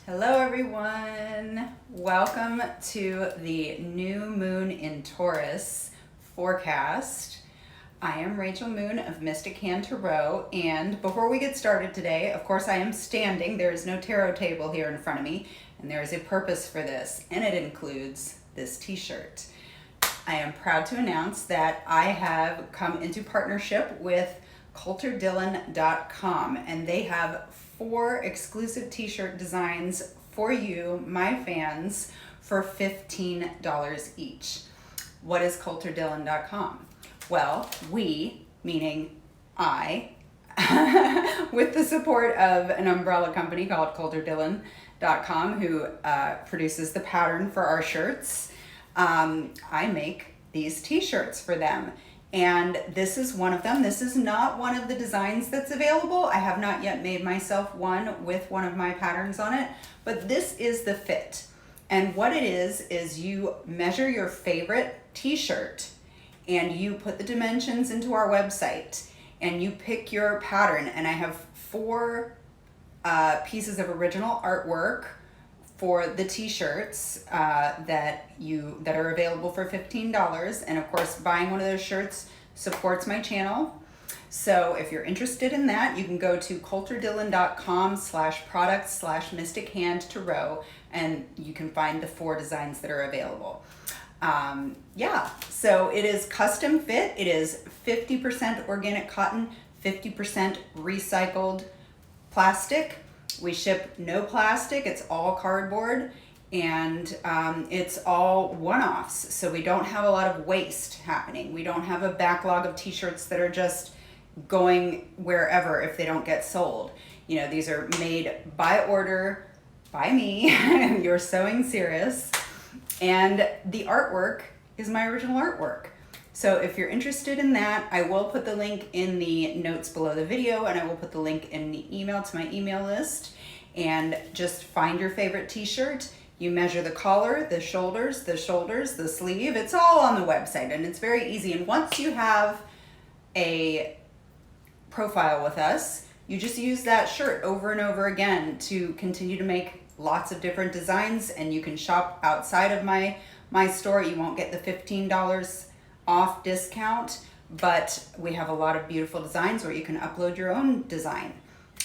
Hello everyone, welcome to the new moon in Taurus forecast. I am Rachel Moon of MysticHandTarot, and before we get started today, of course I am standing. There is no tarot table here in front of me, and there is a purpose for this, and it includes this t-shirt. I am proud to announce that I have come into partnership with CoulterDillon.com, and they have 4 exclusive t-shirt designs for you, my fans, for $15 each. What is CoulterDillon.com? Well, we, meaning I, with the support of an umbrella company called CoulterDillon.com, who produces the pattern for our shirts, I make these t-shirts for them. And this is one of them. This is not one of the designs that's available. I have not yet made myself one with one of my patterns on it, but this is the fit. And what it is you measure your favorite t-shirt and you put the dimensions into our website and you pick your pattern. And I have 4 pieces of original artwork for the t-shirts that are available for $15, and of course buying one of those shirts supports my channel. So if you're interested in that, you can go to CoulterDillon.com/products/MysticHandTarot, and you can find the 4 designs that are available. So it is custom fit. It is 50% organic cotton, 50% recycled plastic. We ship no plastic, it's all cardboard, and it's all one-offs, so we don't have a lot of waste happening. We don't have a backlog of t-shirts that are just going wherever if they don't get sold. You know, these are made by order by me, and you're sewing serious, and the artwork is my original artwork. So if you're interested in that, I will put the link in the notes below the video, and I will put the link in the email to my email list. And just find your favorite t-shirt. You measure the collar, the shoulders, the sleeve. It's all on the website, and it's very easy. And once you have a profile with us, you just use that shirt over and over again to continue to make lots of different designs, and you can shop outside of my store. You won't get the $15 off discount, but we have a lot of beautiful designs where you can upload your own design.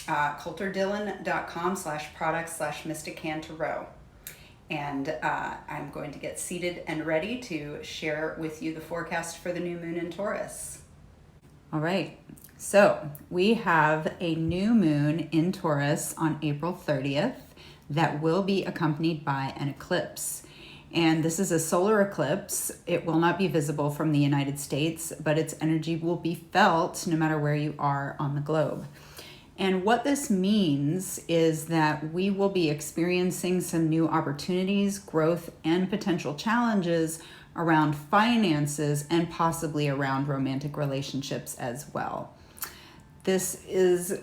CoulterDillon.com/products/MysticHandTarot. And I'm going to get seated and ready to share with you the forecast for the new moon in Taurus. All right, so we have a new moon in Taurus on April 30th that will be accompanied by an eclipse. And this is a solar eclipse. It will not be visible from the United States, but its energy will be felt no matter where you are on the globe. And what this means is that we will be experiencing some new opportunities, growth, and potential challenges around finances and possibly around romantic relationships as well. This is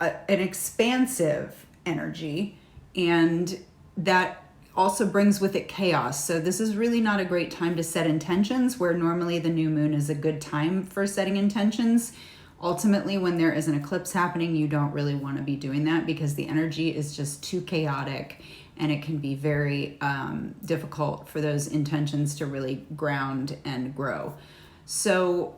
an expansive energy, and that also brings with it chaos. So this is really not a great time to set intentions, where normally the new moon is a good time for setting intentions. Ultimately, when there is an eclipse happening, you don't really want to be doing that because the energy is just too chaotic, and it can be very difficult for those intentions to really ground and grow. So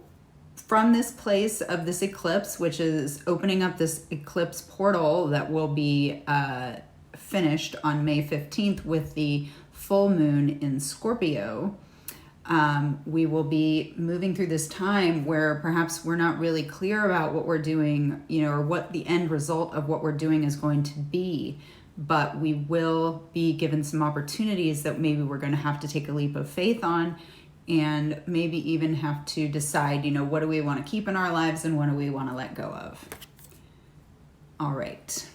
from this place of this eclipse, which is opening up this eclipse portal that will be finished on May 15th with the full moon in Scorpio, we will be moving through this time where perhaps we're not really clear about what we're doing, or what the end result of what we're doing is going to be. But we will be given some opportunities that maybe we're going to have to take a leap of faith on, and maybe even have to decide, what do we want to keep in our lives and what do we want to let go of. All right.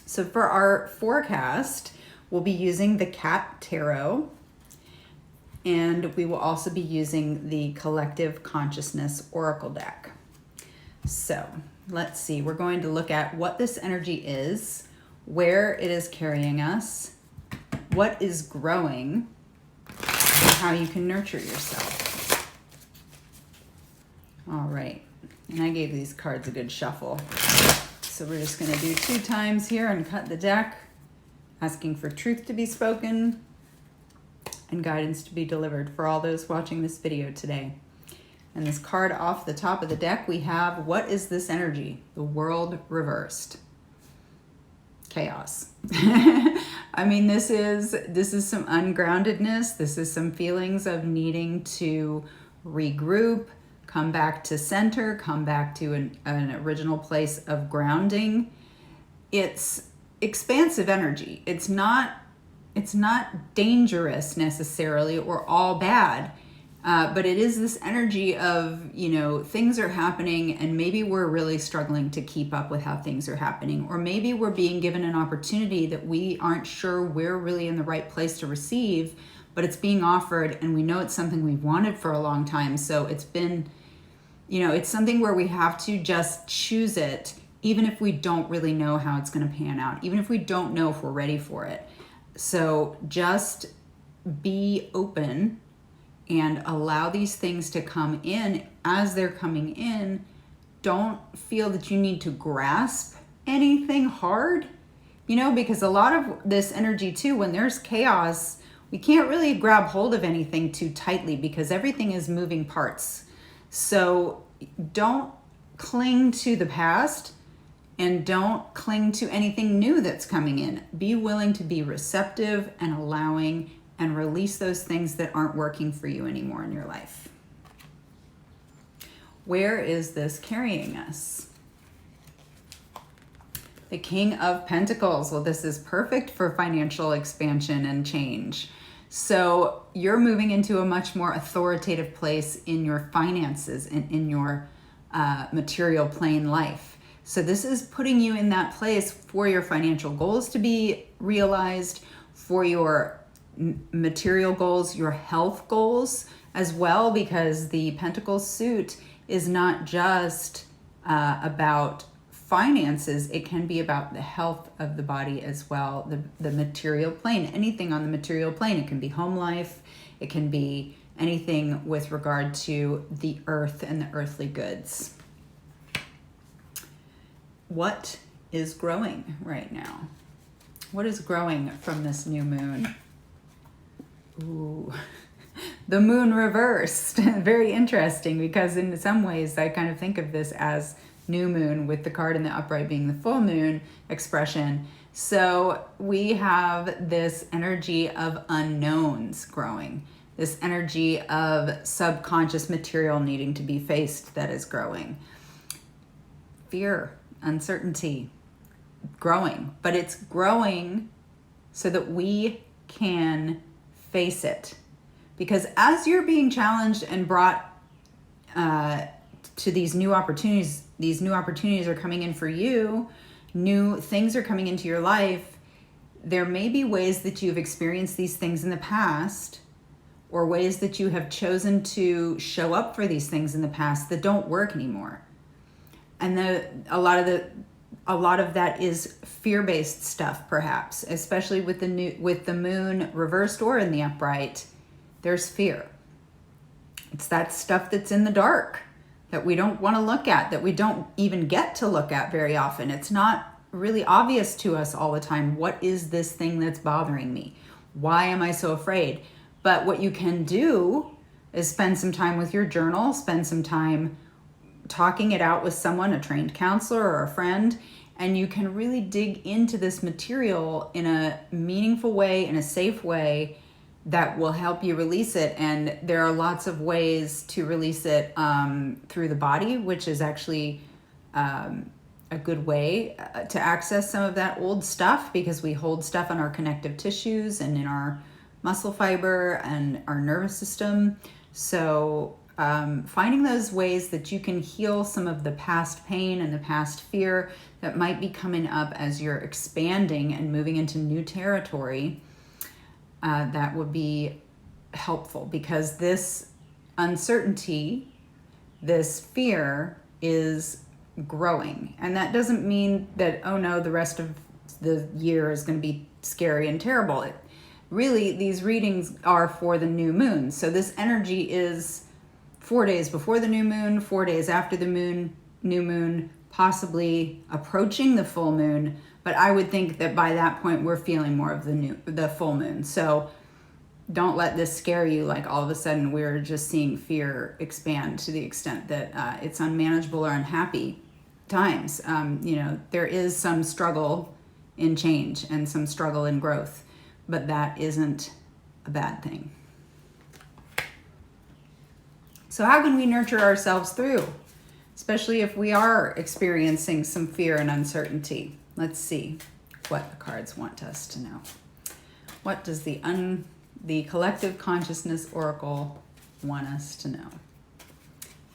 So for our forecast, we'll be using the Cat Tarot, and we will also be using the Collective Consciousness Oracle deck. So let's see, we're going to look at what this energy is, where it is carrying us, what is growing, and how you can nurture yourself. All right, and I gave these cards a good shuffle. So we're just going to do 2 times here and cut the deck. asking for truth to be spoken and guidance to be delivered for all those watching this video today. And this card off the top of the deck, we have, what is this energy? The world reversed. Chaos. I mean, this is some ungroundedness. This is some feelings of needing to regroup, come back to center, come back to an original place of grounding. It's expansive energy. It's not dangerous necessarily or all bad. But it is this energy of, things are happening and maybe we're really struggling to keep up with how things are happening. Or maybe we're being given an opportunity that we aren't sure we're really in the right place to receive, but it's being offered and we know it's something we've wanted for a long time. So it's been, it's something where we have to just choose it, even if we don't really know how it's going to pan out, even if we don't know if we're ready for it. So just be open and allow these things to come in as they're coming in. Don't feel that you need to grasp anything hard, because a lot of this energy too, when there's chaos, we can't really grab hold of anything too tightly because everything is moving parts. So don't cling to the past and don't cling to anything new that's coming in. Be willing to be receptive and allowing and release those things that aren't working for you anymore in your life. Where is this carrying us? The King of Pentacles. Well, this is perfect for financial expansion and change. So you're moving into a much more authoritative place in your finances and in your material plane life. So this is putting you in that place for your financial goals to be realized, for your material goals, your health goals as well, because the Pentacles suit is not just about finances. It can be about the health of the body as well, the material plane, anything on the material plane. It can be home life. It can be anything with regard to the earth and the earthly goods. What is growing right now? What is growing from this new moon? Ooh, the moon reversed. Very interesting, because in some ways I kind of think of this as new moon, with the card in the upright being the full moon expression. So we have this energy of unknowns growing, this energy of subconscious material needing to be faced that is growing. Fear, uncertainty, growing, but it's growing so that we can face it. Because as you're being challenged and brought to these new opportunities are coming in for you, new things are coming into your life, there may be ways that you've experienced these things in the past, or ways that you have chosen to show up for these things in the past that don't work anymore. And a lot of that is fear-based stuff, perhaps, especially with the moon reversed or in the upright. There's fear. It's that stuff that's in the dark that we don't want to look at, that we don't even get to look at very often. It's not really obvious to us all the time. What is this thing that's bothering me? Why am I so afraid? But what you can do is spend some time with your journal, spend some time talking it out with someone, a trained counselor or a friend, and you can really dig into this material in a meaningful way, in a safe way that will help you release it. And there are lots of ways to release it through the body, which is actually a good way to access some of that old stuff, because we hold stuff on our connective tissues and in our muscle fiber and our nervous system. So finding those ways that you can heal some of the past pain and the past fear that might be coming up as you're expanding and moving into new territory, that would be helpful, because this uncertainty, this fear is growing. And that doesn't mean that, oh no, the rest of the year is going to be scary and terrible. Really, these readings are for the new moon. So this energy is 4 days before the new moon, 4 days after the new moon, possibly approaching the full moon. But I would think that by that point, we're feeling more of the full moon. So don't let this scare you, like all of a sudden we're just seeing fear expand to the extent that it's unmanageable or unhappy times. You know, there is some struggle in change and some struggle in growth, but that isn't a bad thing. So how can we nurture ourselves through, especially if we are experiencing some fear and uncertainty? Let's see what the cards want us to know. What does the Collective Consciousness Oracle want us to know?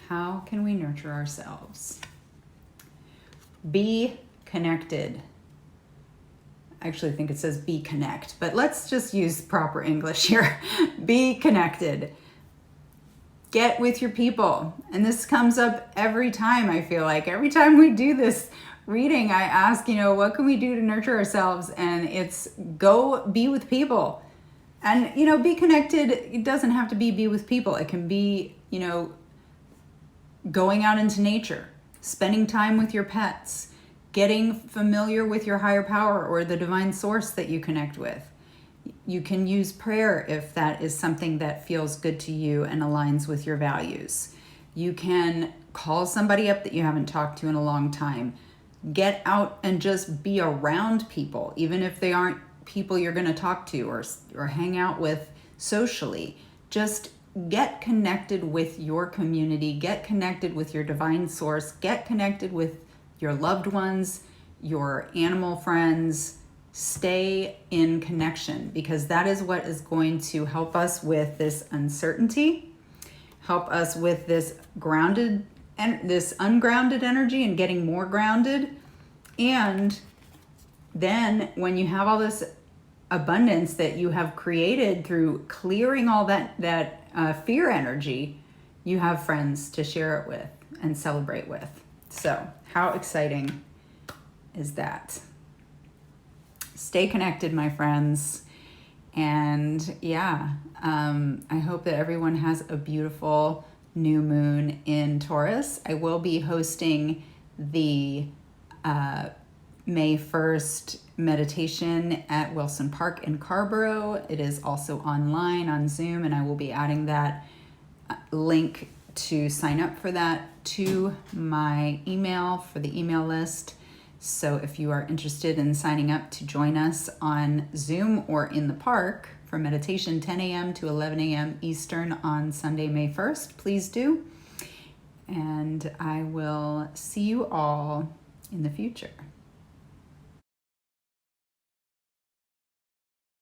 How can we nurture ourselves? Be connected. I actually think it says be connect, but let's just use proper English here. Be connected. Get with your people. And this comes up every time, I feel like. Every time we do this reading, I ask, you know, what can we do to nurture ourselves? And it's go be with people. And, you know, be connected, it doesn't have to be with people. It can be, you know, going out into nature, spending time with your pets, getting familiar with your higher power or the divine source that you connect with. You can use prayer if that is something that feels good to you and aligns with your values. You can call somebody up that you haven't talked to in a long time. Get out and just be around people, even if they aren't people you're going to talk to or hang out with socially. Just get connected with your community, get connected with your divine source, get connected with your loved ones, your animal friends. Stay in connection, because that is what is going to help us with this uncertainty, help us with this grounded and this ungrounded energy and getting more grounded. And then when you have all this abundance that you have created through clearing all that fear energy, you have friends to share it with and celebrate with. So how exciting is that? Stay connected, my friends. And yeah, I hope that everyone has a beautiful new moon in Taurus. I will be hosting the May 1st meditation at Wilson Park in Scarborough. It is also online on Zoom, and I will be adding that link to sign up for that to my email for the email list. So if you are interested in signing up to join us on Zoom or in the park for meditation 10 a.m. to 11 a.m. Eastern on Sunday, May 1st, please do. And I will see you all in the future.